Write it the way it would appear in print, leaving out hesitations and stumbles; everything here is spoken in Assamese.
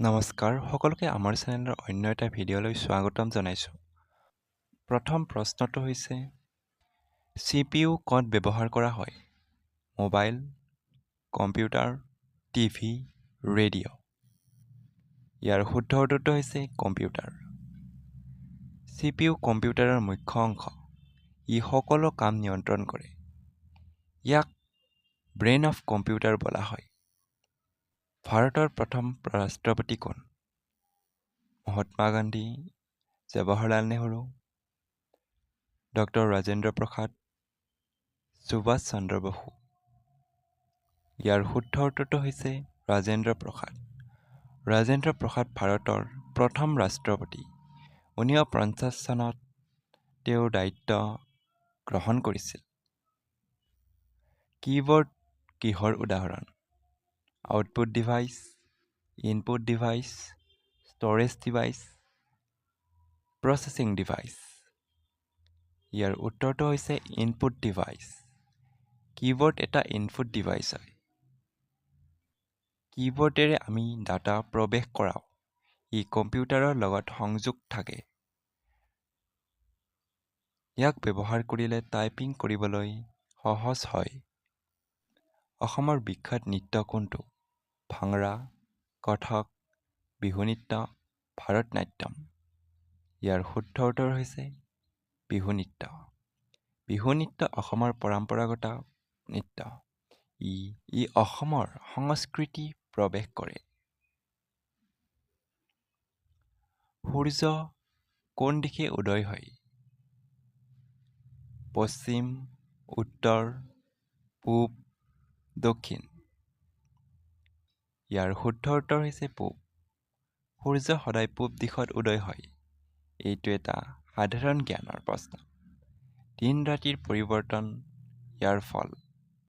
নমস্কাৰ সকলোকে আমাৰ চেনেলৰ অন্য এটা ভিডিঅ'লৈ স্বাগতম জনাইছোঁ। প্ৰথম প্ৰশ্নটো হৈছে CPU ক'ত ব্যৱহাৰ কৰা হয়? Mobile, computer, TV, radio'. ইয়াৰ শুদ্ধ উত্তৰটো হৈছে কম্পিউটাৰ। CPU কম্পিউটাৰৰ মুখ্য অংশ। ই সকলো কাম নিয়ন্ত্ৰণ কৰে। ইয়াক ব্ৰেইন অফ কম্পিউটাৰ বোলা হয়। ভাৰতৰ প্ৰথম ৰাষ্ট্ৰপতি কোন? মহাত্মা গান্ধী, জৱাহৰলাল নেহৰু, ডক্টৰ ৰাজেন্দ্ৰ প্ৰসাদ, সুভাষ চন্দ্ৰ বসু। ইয়াৰ শুদ্ধ উত্তৰটো হৈছে ৰাজেন্দ্ৰ প্ৰসাদ। ৰাজেন্দ্ৰ প্ৰসাদ ভাৰতৰ প্ৰথম ৰাষ্ট্ৰপতি। 1950 চনত তেওঁ দায়িত্ব গ্ৰহণ কৰিছিল। কীবৰ্ড কিহৰ উদাহৰণ? Output device, input device, storage device, processing device. ইয়াৰ উত্তৰটো হৈছে ইনপুট ডিভাইচ। কীবৰ্ড এটা ইনপুট ডিভাইচ হয়। কীবৰ্ডেৰে আমি ডাটা প্ৰৱেশ কৰাওঁ। ই কম্পিউটাৰৰ লগত সংযোগ থাকে। ইয়াক ব্যৱহাৰ কৰিলে টাইপিং কৰিবলৈ সহজ হয়। অসমৰ বিখ্যাত নৃত্য কোনটো? ভাংৰা, কথক, বিহু নৃত্য, ভাৰত নাট্যম। ইয়াৰ শুদ্ধ উত্তৰ হৈছে বিহু নৃত্য। বিহু নৃত্য অসমৰ পৰম্পৰাগত নৃত্য। ই অসমৰ সংস্কৃতি প্ৰৱেশ কৰে। সূৰ্য কোন দিশে উদয় হয়? পশ্চিম, উত্তৰ, পূব, দক্ষিণ। ইয়াৰ শুদ্ধ উত্তৰ হৈছে পূব। সূৰ্য সদায় পূব দিশত উদয় হয়। এইটো এটা সাধাৰণ জ্ঞানৰ প্ৰশ্ন। দিন ৰাতিৰ পৰিৱৰ্তন ইয়াৰ ফল।